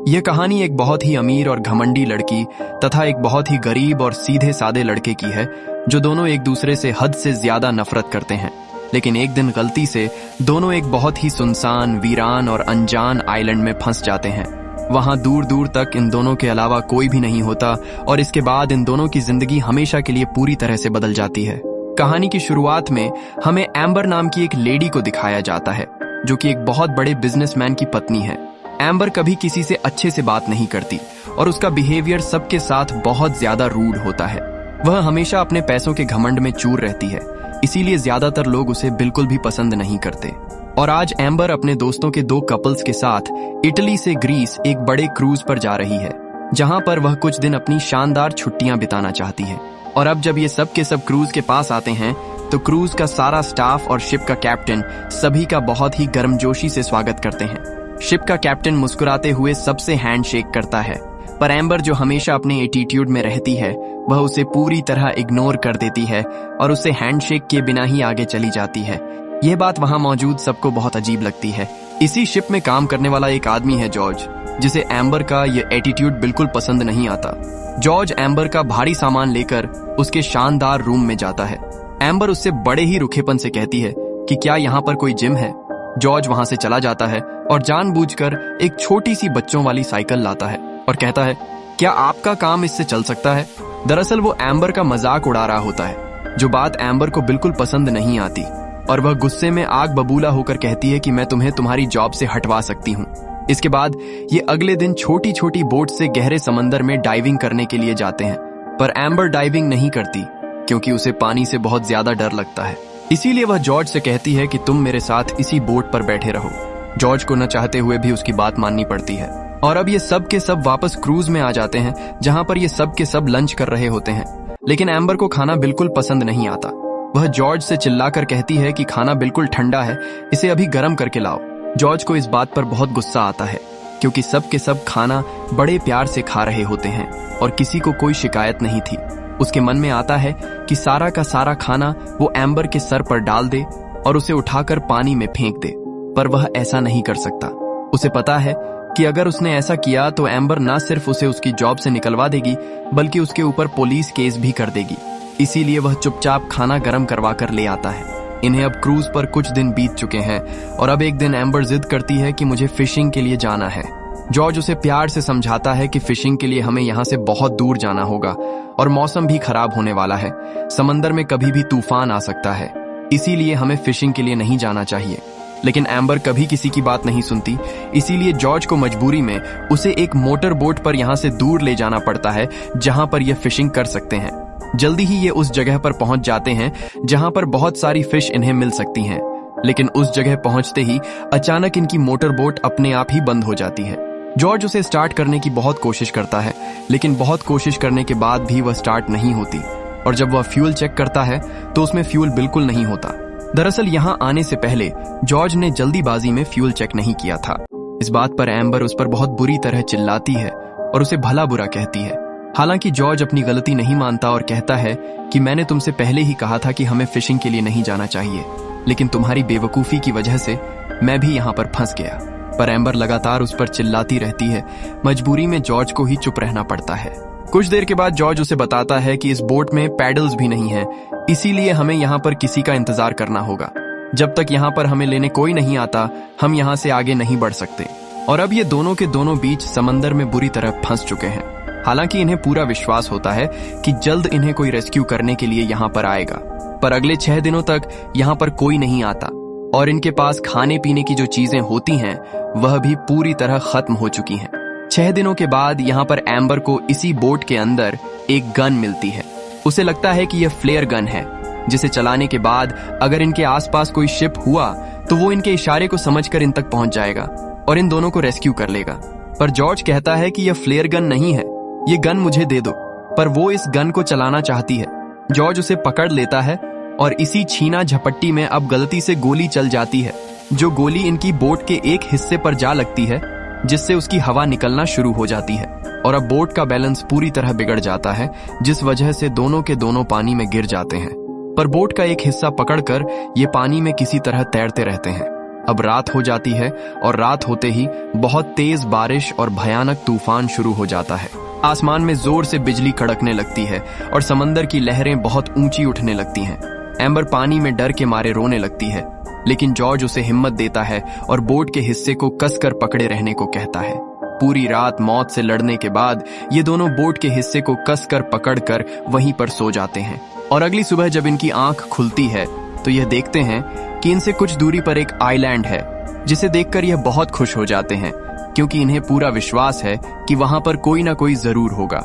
यह कहानी एक बहुत ही अमीर और घमंडी लड़की तथा एक बहुत ही गरीब और सीधे सादे लड़के की है, जो दोनों एक दूसरे से हद से ज्यादा नफरत करते हैं। लेकिन एक दिन गलती से दोनों एक बहुत ही सुनसान, वीरान और अनजान आइलैंड में फंस जाते हैं। वहां दूर दूर तक इन दोनों के अलावा कोई भी नहीं होता और इसके बाद इन दोनों की जिंदगी हमेशा के लिए पूरी तरह से बदल जाती है। कहानी की शुरुआत में हमें एम्बर नाम की एक लेडी को दिखाया जाता है, जो कि एक बहुत बड़े बिजनेसमैन की पत्नी है। एम्बर कभी किसी से अच्छे से बात नहीं करती और उसका बिहेवियर सबके साथ बहुत ज्यादा रूड होता है। वह हमेशा अपने पैसों के घमंड में चूर रहती है, इसीलिए ज्यादातर लोग उसे बिल्कुल भी पसंद नहीं करते। और आज एम्बर अपने दोस्तों के 2 कपल्स के साथ इटली से ग्रीस एक बड़े क्रूज पर जा रही है, जहां पर वह कुछ दिन अपनी शानदार छुट्टियां बिताना चाहती है। और अब जब ये सब के सब क्रूज के पास आते हैं तो क्रूज का सारा स्टाफ और शिप का कैप्टन सभी का बहुत ही गर्मजोशी से स्वागत करते हैं। शिप का कैप्टन मुस्कुराते हुए सबसे हैंडशेक करता है, पर एम्बर जो हमेशा अपने एटीट्यूड में रहती है, वह उसे पूरी तरह इग्नोर कर देती है और उसे हैंडशेक के बिना ही आगे चली जाती है। यह बात वहां मौजूद सबको बहुत अजीब लगती है। इसी शिप में काम करने वाला एक आदमी है जॉर्ज, जिसे एम्बर का यह एटीट्यूड बिल्कुल पसंद नहीं आता। जॉर्ज एम्बर का भारी सामान लेकर उसके शानदार रूम में जाता है। एम्बर उससे बड़े ही रुखेपन से कहती है कि क्या यहाँ पर कोई जिम है। जॉर्ज वहां से चला जाता है और जानबूझकर एक छोटी सी बच्चों वाली साइकिल लाता है और कहता है, क्या आपका काम इससे चल सकता है। दरअसल वो एम्बर का मजाक उड़ा रहा होता है, जो बात एम्बर को बिल्कुल पसंद नहीं आती और वह गुस्से में आग बबूला होकर कहती है कि मैं तुम्हें तुम्हारी जॉब से हटवा सकती हूँ। इसके बाद ये अगले दिन छोटी छोटी बोट से गहरे समंदर में डाइविंग करने के लिए जाते हैं, पर एम्बर डाइविंग नहीं करती क्योंकि उसे पानी से बहुत ज्यादा डर लगता है। इसीलिए वह जॉर्ज से कहती है कि तुम मेरे साथ इसी बोट पर बैठे रहो। जॉर्ज को न चाहते हुए भी उसकी बात माननी पड़ती है। और अब ये सब के सब वापस क्रूज में आ जाते हैं, जहां पर ये सब के सब लंच कर रहे होते हैं। लेकिन एम्बर को खाना बिल्कुल पसंद नहीं आता। वह जॉर्ज से चिल्लाकर कहती है कि खाना बिल्कुल ठंडा है, इसे अभी गर्म करके लाओ। जॉर्ज को इस बात पर बहुत गुस्सा आता है, क्योंकि सब के सब खाना बड़े प्यार से खा रहे होते हैं और किसी को कोई शिकायत नहीं थी। उसके मन में आता है कि सारा का सारा खाना वो एम्बर के सर पर डाल दे और उसे उठाकर पानी में फेंक दे, पर वह ऐसा नहीं कर सकता। उसे पता है कि अगर उसने ऐसा किया तो एम्बर न सिर्फ उसे उसकी जॉब से निकलवा देगी, बल्कि उसके ऊपर पुलिस केस भी कर देगी। इसीलिए वह चुपचाप खाना गर्म करवा कर ले आता है। इन्हें अब क्रूज पर कुछ दिन बीत चुके हैं और अब एक दिन एम्बर जिद करती है कि मुझे फिशिंग के लिए जाना है। जॉर्ज उसे प्यार से समझाता है कि फिशिंग के लिए हमें यहाँ से बहुत दूर जाना होगा और मौसम भी खराब होने वाला है। समंदर में कभी भी तूफान आ सकता है, इसीलिए हमें फिशिंग के लिए नहीं जाना चाहिए। लेकिन एम्बर कभी किसी की बात नहीं सुनती, इसीलिए जॉर्ज को मजबूरी में उसे एक मोटर बोट पर यहाँ से दूर ले जाना पड़ता है, जहां पर यह फिशिंग कर सकते हैं। जल्दी ही ये उस जगह पर पहुंच जाते हैं जहां पर बहुत सारी फिश इन्हें मिल सकती हैं। लेकिन उस जगह पहुंचते ही अचानक इनकी मोटर बोट अपने आप ही बंद हो जाती है। जॉर्ज उसे स्टार्ट करने की बहुत कोशिश करता है, लेकिन बहुत कोशिश करने के बाद भी वह स्टार्ट नहीं होती और जब वह फ्यूल चेक करता है तो उसमें फ्यूल बिल्कुल नहीं होता। दरअसल यहाँ आने से पहले जॉर्ज ने जल्दीबाजी में फ्यूल चेक नहीं किया था। इस बात पर एम्बर उस पर बहुत बुरी तरह चिल्लाती है और उसे भला बुरा कहती है। हालांकि जॉर्ज अपनी गलती नहीं मानता और कहता है कि मैंने तुमसे पहले ही कहा था कि हमें फिशिंग के लिए नहीं जाना चाहिए, लेकिन तुम्हारी बेवकूफी की वजह से मैं भी यहाँ पर फंस गया। पर एम्बर लगातार उस पर चिल्लाती रहती है। मजबूरी में जॉर्ज को ही चुप रहना पड़ता है। कुछ देर के बाद जॉर्ज उसे बताता है कि इस बोट में पैडल्स भी नहीं है, इसीलिए हमें यहाँ पर किसी का इंतजार करना होगा। जब तक यहाँ पर हमें लेने कोई नहीं आता, हम यहाँ से आगे नहीं बढ़ सकते। और अब ये दोनों के दोनों बीच समंदर में बुरी तरह फंस चुके हैं। हालांकि इन्हें पूरा विश्वास होता है कि जल्द इन्हें कोई रेस्क्यू करने के लिए यहाँ पर आएगा, पर अगले 6 दिनों तक यहाँ पर कोई नहीं आता और इनके पास खाने पीने की जो चीजें होती हैं वह भी पूरी तरह खत्म हो चुकी हैं। 6 दिनों के बाद यहाँ पर एम्बर को इसी बोट के अंदर एक गन मिलती है। उसे लगता है कि यह फ्लेयर गन है, जिसे चलाने के बाद अगर इनके आसपास कोई शिप हुआ तो वो इनके इशारे को समझकर इन तक पहुंच जाएगा और इन दोनों को रेस्क्यू कर लेगा। पर जॉर्ज कहता है कि यह फ्लेयर गन नहीं है, ये गन मुझे दे दो। पर वो इस गन को चलाना चाहती है। जॉर्ज उसे पकड़ लेता है और इसी छीना झपट्टी में अब गलती से गोली चल जाती है, जो गोली इनकी बोट के एक हिस्से पर जा लगती है, जिससे उसकी हवा निकलना शुरू हो जाती है और अब बोट का बैलेंस पूरी तरह बिगड़ जाता है, जिस वजह से दोनों के दोनों पानी में गिर जाते हैं। पर बोट का एक हिस्सा पकड़कर ये पानी में किसी तरह तैरते रहते हैं। अब रात हो जाती है और रात होते ही बहुत तेज बारिश और भयानक तूफान शुरू हो जाता है। आसमान में जोर से बिजली कड़कने लगती है और समंदर की लहरें बहुत ऊंची उठने लगती हैं। एम्बर पानी में डर के मारे रोने लगती है, लेकिन जॉर्ज उसे हिम्मत देता है और बोट के हिस्से को कसकर पकड़े रहने को कहता है। पूरी रात मौत से लड़ने के बाद ये दोनों बोट के हिस्से को कसकर पकड़कर वहीं पर सो जाते हैं और अगली सुबह जब इनकी आंख खुलती है तो यह देखते हैं कि इनसे कुछ दूरी पर एक आइलैंड है, जिसे देखकर यह बहुत खुश हो जाते हैं क्योंकि इन्हें पूरा विश्वास है कि वहां पर कोई ना कोई जरूर होगा।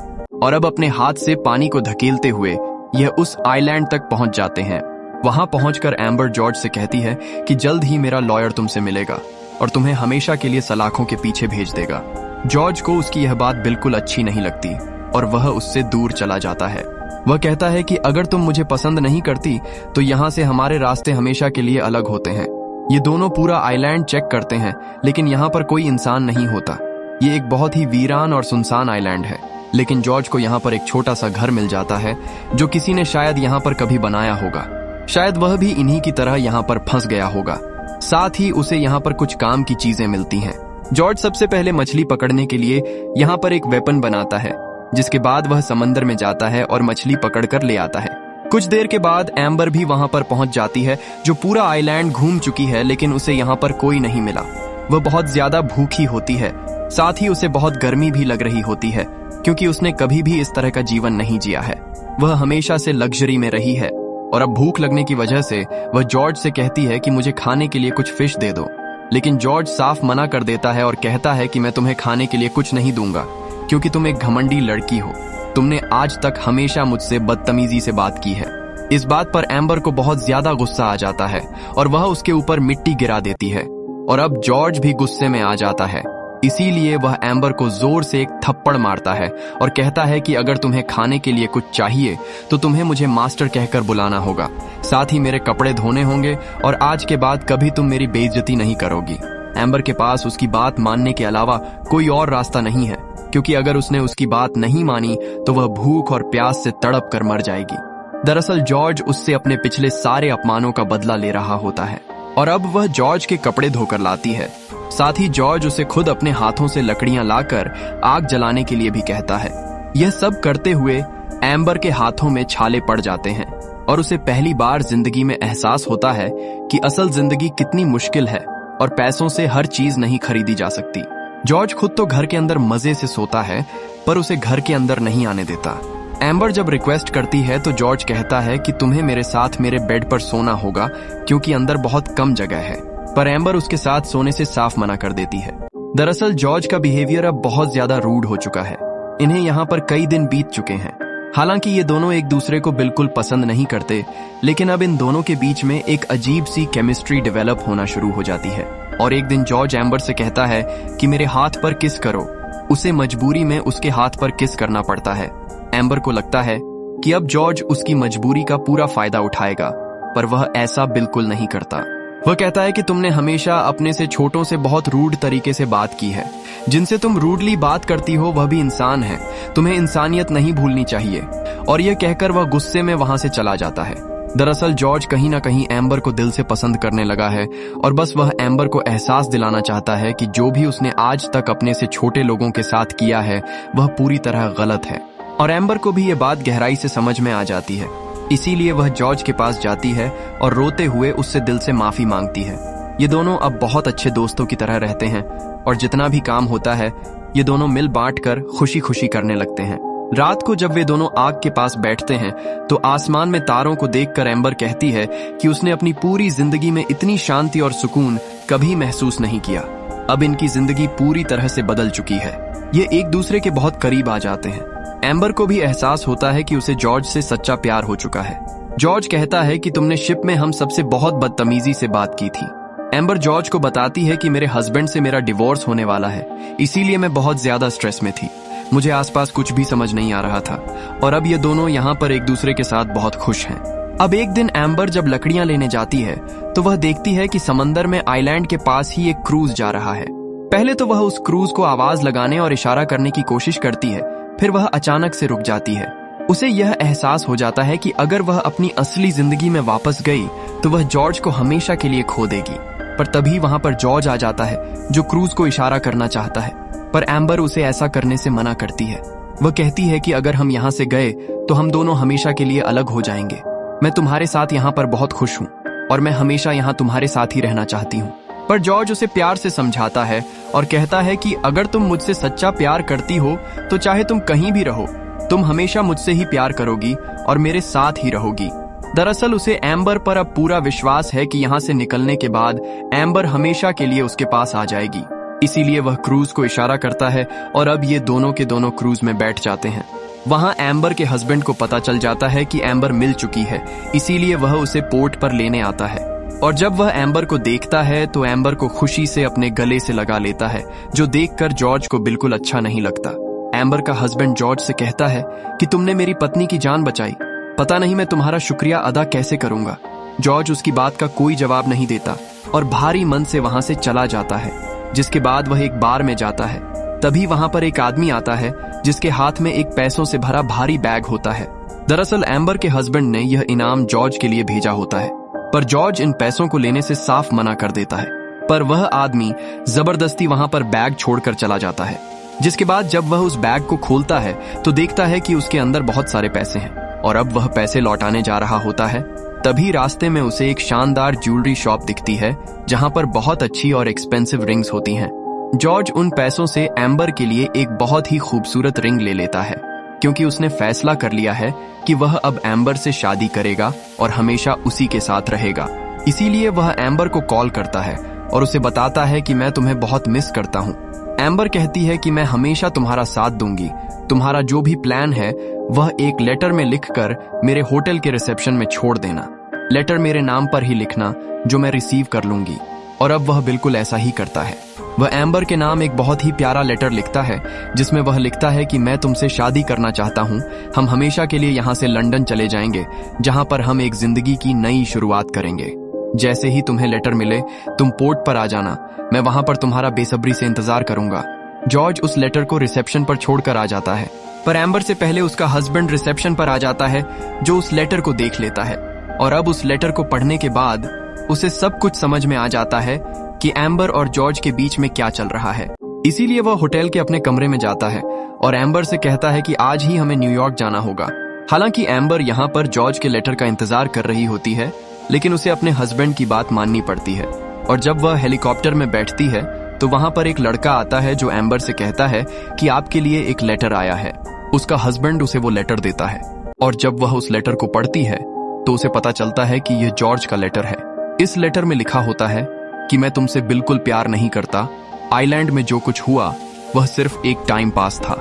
और अब अपने हाथ से पानी को धकेलते हुए यह उस आइलैंड तक पहुंच जाते हैं। वहां पहुंचकर एम्बर जॉर्ज से कहती है कि जल्द ही मेरा लॉयर तुमसे मिलेगा और तुम्हें हमेशा के लिए सलाखों के पीछे भेज देगा। जॉर्ज को उसकी यह बात बिल्कुल अच्छी नहीं लगती और वह उससे दूर चला जाता है। वह कहता है कि अगर तुम मुझे पसंद नहीं करती तो यहाँ से हमारे रास्ते हमेशा के लिए अलग होते हैं। ये दोनों पूरा आइलैंड चेक करते हैं, लेकिन यहाँ पर कोई इंसान नहीं होता। ये एक बहुत ही वीरान और सुनसान आइलैंड है, लेकिन जॉर्ज को यहाँ पर एक छोटा सा घर मिल जाता है जो किसी ने शायद यहाँ पर कभी बनाया होगा। शायद वह भी इन्हीं की तरह यहाँ पर फंस गया होगा। साथ ही उसे यहाँ पर कुछ काम की चीजें मिलती हैं। जॉर्ज सबसे पहले मछली पकड़ने के लिए यहाँ पर एक वेपन बनाता है, जिसके बाद वह समंदर में जाता है और मछली पकड़कर ले आता है। कुछ देर के बाद एम्बर भी वहां पर पहुंच जाती है, जो पूरा आइलैंड घूम चुकी है, लेकिन उसे यहाँ पर कोई नहीं मिला। वह बहुत ज्यादा भूखी होती है, साथ ही उसे बहुत गर्मी भी लग रही होती है क्योंकि उसने कभी भी इस तरह का जीवन नहीं जिया है। वह हमेशा से लग्जरी में रही है और अब भूख लगने की वजह से वह जॉर्ज से कहती है कि मुझे खाने के लिए कुछ फिश दे दो, लेकिन जॉर्ज साफ मना कर देता है और कहता है कि मैं तुम्हें खाने के लिए कुछ नहीं दूंगा क्योंकि तुम एक घमंडी लड़की हो। तुमने आज तक हमेशा मुझसे बदतमीजी से बात की है। इस बात पर एम्बर को बहुत ज्यादा गुस्सा आ जाता है और वह उसके ऊपर मिट्टी गिरा देती है और अब जॉर्ज भी गुस्से में आ जाता है। इसीलिए वह एम्बर को जोर से एक थप्पड़ मारता है और कहता है कि अगर तुम्हें खाने के लिए कुछ चाहिए तो तुम्हें मुझे मास्टर कहकर बुलाना होगा, साथ ही मेरे कपड़े धोने होंगे और आज के बाद कभी तुम मेरी बेइज्जती नहीं करोगी। एम्बर के पास उसकी बात मानने के अलावा कोई और रास्ता नहीं है, क्योंकि अगर उसने उसकी बात नहीं मानी तो वह भूख और प्यास से तड़प कर मर जाएगी। दरअसल जॉर्ज उससे अपने पिछले सारे अपमानों का बदला ले रहा होता है और अब वह जॉर्ज के कपड़े धोकर लाती है। साथ ही जॉर्ज उसे खुद अपने हाथों से लकड़ियां लाकर आग जलाने के लिए भी कहता है। यह सब करते हुए एम्बर के हाथों में छाले पड़ जाते हैं और उसे पहली बार जिंदगी में एहसास होता है कि असल जिंदगी कितनी मुश्किल है और पैसों से हर चीज नहीं खरीदी जा सकती। जॉर्ज खुद तो घर के अंदर मजे से सोता है, पर उसे घर के अंदर नहीं आने देता। एम्बर जब रिक्वेस्ट करती है तो जॉर्ज कहता है कि तुम्हें मेरे साथ मेरे बेड पर सोना होगा क्योंकि अंदर बहुत कम जगह है, पर एम्बर उसके साथ सोने से साफ मना कर देती है। दरअसल जॉर्ज का बिहेवियर अब बहुत ज्यादा रूड हो चुका है। इन्हें यहाँ पर कई दिन बीत चुके हैं। हालांकि ये दोनों एक दूसरे को बिल्कुल पसंद नहीं करते, लेकिन अब इन दोनों के बीच में एक अजीब सी केमिस्ट्री डेवलप होना शुरू हो जाती है और एक दिन जॉर्ज एम्बर से कहता है कि मेरे हाथ पर किस करो। उसे मजबूरी में उसके हाथ पर किस करना पड़ता है। एम्बर को लगता है कि अब जॉर्ज उसकी मजबूरी का पूरा फायदा उठाएगा, पर वह ऐसा बिल्कुल नहीं करता। वह कहता है कि तुमने हमेशा अपने से छोटों से बहुत रूड तरीके से बात की है। जिनसे तुम रूडली बात करती हो वह भी इंसान है। तुम्हें इंसानियत नहीं भूलनी चाहिए। और यह कहकर वह गुस्से में वहां से चला जाता है। दरअसल जॉर्ज कहीं ना कहीं एम्बर को दिल से पसंद करने लगा है और बस वह एम्बर को एहसास दिलाना चाहता है कि जो भी उसने आज तक अपने से छोटे लोगों के साथ किया है वह पूरी तरह गलत है। और एम्बर को भी यह बात गहराई से समझ में आ जाती है। इसीलिए वह जॉर्ज के पास जाती है और रोते हुए उससे दिल से माफी मांगती है। ये दोनों अब बहुत अच्छे दोस्तों की तरह रहते हैं और जितना भी काम होता है ये दोनों मिल बांट कर खुशी खुशी करने लगते हैं। रात को जब वे दोनों आग के पास बैठते हैं तो आसमान में तारों को देखकर एम्बर कहती है कि उसने अपनी पूरी जिंदगी में इतनी शांति और सुकून कभी महसूस नहीं किया। अब इनकी जिंदगी पूरी तरह से बदल चुकी है। ये एक दूसरे के बहुत करीब आ जाते हैं। एम्बर को भी एहसास होता है कि उसे जॉर्ज से सच्चा प्यार हो चुका है। जॉर्ज कहता है कि तुमने शिप में हम सबसे बहुत बदतमीजी से बात की थी। एम्बर जॉर्ज को बताती है कि मेरे हस्बैंड से मेरा डिवोर्स होने वाला है, इसीलिए मैं बहुत ज्यादा स्ट्रेस में थी। मुझे आसपास कुछ भी समझ नहीं आ रहा था और अब ये दोनों यहाँ पर एक दूसरे के साथ बहुत खुश हैं। अब एक दिन एम्बर जब लकड़ियां लेने जाती है तो वह देखती है कि समंदर में आइलैंड के पास ही एक क्रूज जा रहा है। पहले तो वह उस क्रूज को आवाज लगाने और इशारा करने की कोशिश करती है, फिर वह अचानक से रुक जाती है। उसे यह एहसास हो जाता है कि अगर वह अपनी असली जिंदगी में वापस गई तो वह जॉर्ज को हमेशा के लिए खो देगी। पर तभी वहां पर जॉर्ज आ जाता है जो क्रूज को इशारा करना चाहता है, पर एम्बर उसे ऐसा करने से मना करती है। वह कहती है कि अगर हम यहाँ से गए तो हम दोनों हमेशा के लिए अलग हो जाएंगे। मैं तुम्हारे साथ यहाँ पर बहुत खुश हूँ और मैं हमेशा यहाँ तुम्हारे साथ ही रहना चाहती हूँ। पर जॉर्ज उसे प्यार से समझाता है और कहता है कि अगर तुम मुझसे सच्चा प्यार करती हो तो चाहे तुम कहीं भी रहो, तुम हमेशा मुझसे ही प्यार करोगी और मेरे साथ ही रहोगी। दरअसल उसे एम्बर पर अब पूरा विश्वास है कि यहाँ से निकलने के बाद एम्बर हमेशा के लिए उसके पास आ जाएगी। इसीलिए वह क्रूज को इशारा करता है और अब ये दोनों के दोनों क्रूज में बैठ जाते हैं। वहां एम्बर के हस्बैंड को पता चल जाता है कि एम्बर मिल चुकी है, इसीलिए वह उसे पोर्ट पर लेने आता है। और जब वह एम्बर को देखता है तो एम्बर को खुशी से अपने गले से लगा लेता है, जो देखकर जॉर्ज को बिल्कुल अच्छा नहीं लगता। एम्बर का हस्बैंड जॉर्ज से कहता है कि तुमने मेरी पत्नी की जान बचाई, पता नहीं मैं तुम्हारा शुक्रिया अदा कैसे करूंगा। जॉर्ज उसकी बात का कोई जवाब नहीं देता और भारी मन से वहां से चला जाता है। जिसके बाद वह एक बार में जाता है। तभी वहां पर एक आदमी आता है जिसके हाथ में एक पैसों से भरा भारी बैग होता है। दरअसल एम्बर के हस्बैंड ने यह इनाम जॉर्ज के लिए भेजा होता है, पर जॉर्ज इन पैसों को लेने से साफ मना कर देता है। पर वह आदमी जबरदस्ती वहां पर बैग छोड़कर चला जाता है। जिसके बाद जब वह उस बैग को खोलता है तो देखता है कि उसके अंदर बहुत सारे पैसे हैं और अब वह पैसे लौटाने जा रहा होता है। तभी रास्ते में उसे एक शानदार ज्वेलरी शॉप दिखती है जहां पर बहुत अच्छी और एक्सपेंसिव रिंग्स होती हैं। जॉर्ज उन पैसों से एम्बर के लिए एक बहुत ही खूबसूरत रिंग ले लेता है, क्योंकि उसने फैसला कर लिया है कि वह अब एम्बर से शादी करेगा और हमेशा उसी के साथ रहेगा। इसीलिए वह एम्बर को कॉल करता है और उसे बताता है कि मैं तुम्हें बहुत मिस करता हूँ। एम्बर कहती है कि मैं हमेशा तुम्हारा साथ दूंगी, तुम्हारा जो भी प्लान है वह एक लेटर में लिखकर मेरे होटल के रिसेप्शन में छोड़ देना। लेटर मेरे नाम पर ही लिखना जो मैं रिसीव कर लूंगी। और अब वह बिल्कुल ऐसा ही करता है। वह एम्बर के नाम एक बहुत ही प्यारा लेटर लिखता है जिसमें वह लिखता है कि मैं तुमसे शादी करना चाहता हूँ, हम हमेशा के लिए यहाँ से लंदन चले जाएंगे जहाँ पर हम एक जिंदगी की नई शुरुआत करेंगे। जैसे ही तुम्हें लेटर मिले तुम पोर्ट पर आ जाना, मैं वहां पर तुम्हारा बेसब्री से इंतजार करूंगा। जॉर्ज उस लेटर को रिसेप्शन पर छोड़कर आ जाता है, पर एम्बर से पहले उसका हस्बैंड रिसेप्शन पर आ जाता है जो उस लेटर को देख लेता है। और अब उस लेटर को पढ़ने के बाद उसे सब कुछ समझ में आ जाता है कि एम्बर और जॉर्ज के बीच में क्या चल रहा है। इसीलिए वह होटल के अपने कमरे में जाता है और एम्बर से कहता है कि आज ही हमें न्यूयॉर्क जाना होगा। हालांकि एम्बर यहाँ पर जॉर्ज के लेटर का इंतजार कर रही होती है, लेकिन उसे अपने हस्बैंड की बात माननी पड़ती है। और जब वह हेलीकॉप्टर में बैठती है तो वहां पर एक लड़का आता है जो एम्बर से कहता है कि आपके लिए एक लेटर आया है। उसका हस्बैंड उसे वो लेटर देता है और जब वह उस लेटर को पढ़ती है तो उसे पता चलता है कि यह जॉर्ज का लेटर है। इस लेटर में लिखा होता है कि मैं तुमसे बिल्कुल प्यार नहीं करता, आइलैंड में जो कुछ हुआ वह सिर्फ एक टाइम पास था,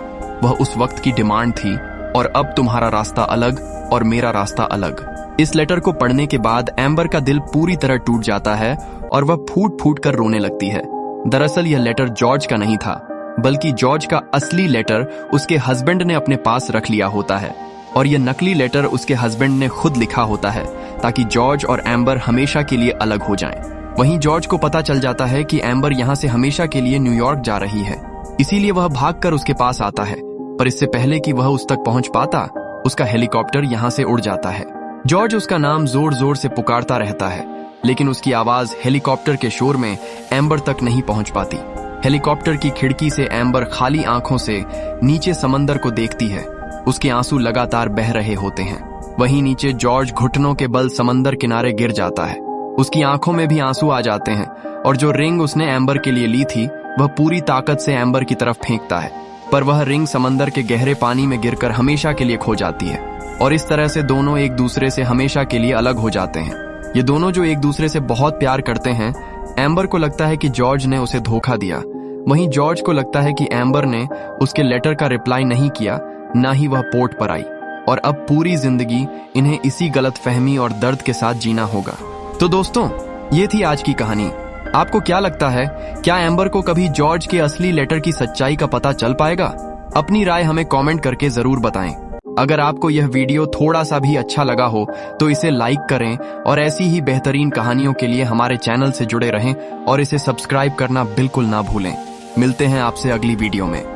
वह उस वक्त की डिमांड थी और अब तुम्हारा रास्ता अलग और मेरा रास्ता अलग। इस लेटर को पढ़ने के बाद एम्बर का दिल पूरी तरह टूट जाता है और वह फूट फूट कर रोने लगती है। दरअसल यह लेटर जॉर्ज का नहीं था, बल्कि जॉर्ज का असली लेटर उसके हस्बैंड ने अपने पास रख लिया होता है और यह नकली लेटर उसके हस्बैंड ने खुद लिखा होता है ताकि जॉर्ज और एम्बर हमेशा के लिए अलग हो जाएं। वहीं जॉर्ज को पता चल जाता है कि एम्बर यहाँ से हमेशा के लिए न्यूयॉर्क जा रही है, इसीलिए वह भागकर उसके पास आता है। पर इससे पहले कि वह उस तक पहुंच पाता, उसका हेलीकॉप्टर यहाँ से उड़ जाता है। जॉर्ज उसका नाम जोर जोर से पुकारता रहता है, लेकिन उसकी आवाज हेलीकॉप्टर के शोर में एम्बर तक नहीं पहुंच पाती। हेलीकॉप्टर की खिड़की से एम्बर खाली आंखों से नीचे समंदर को देखती है। उसके आंसू लगातार बह रहे होते हैं। वहीं नीचे जॉर्ज घुटनों के बल समंदर किनारे गिर जाता है। उसकी आंखों में भी आंसू आ जाते हैं और जो रिंग उसने एम्बर के लिए ली थी वह पूरी ताकत से एम्बर की तरफ फेंकता है, पर वह रिंग समंदर के गहरे पानी में गिरकर हमेशा के लिए खो जाती है। और इस तरह से दोनों एक दूसरे से हमेशा के लिए अलग हो जाते हैं। ये दोनों जो एक दूसरे से बहुत प्यार करते हैं, एम्बर को लगता है कि जॉर्ज ने उसे धोखा दिया, वहीं जॉर्ज को लगता है कि एम्बर ने उसके लेटर का रिप्लाई नहीं किया, ना ही वह पोर्ट पर आई और अब पूरी जिंदगी इन्हें इसी गलतफहमी और दर्द के साथ जीना होगा। तो दोस्तों, ये थी आज की कहानी। आपको क्या लगता है, क्या एम्बर को कभी जॉर्ज के असली लेटर की सच्चाई का पता चल पाएगा? अपनी राय हमें कमेंट करके जरूर बताएं। अगर आपको यह वीडियो थोड़ा सा भी अच्छा लगा हो तो इसे लाइक करें और ऐसी ही बेहतरीन कहानियों के लिए हमारे चैनल से जुड़े रहें और इसे सब्सक्राइब करना बिल्कुल ना भूलें। मिलते हैं आपसे अगली वीडियो में।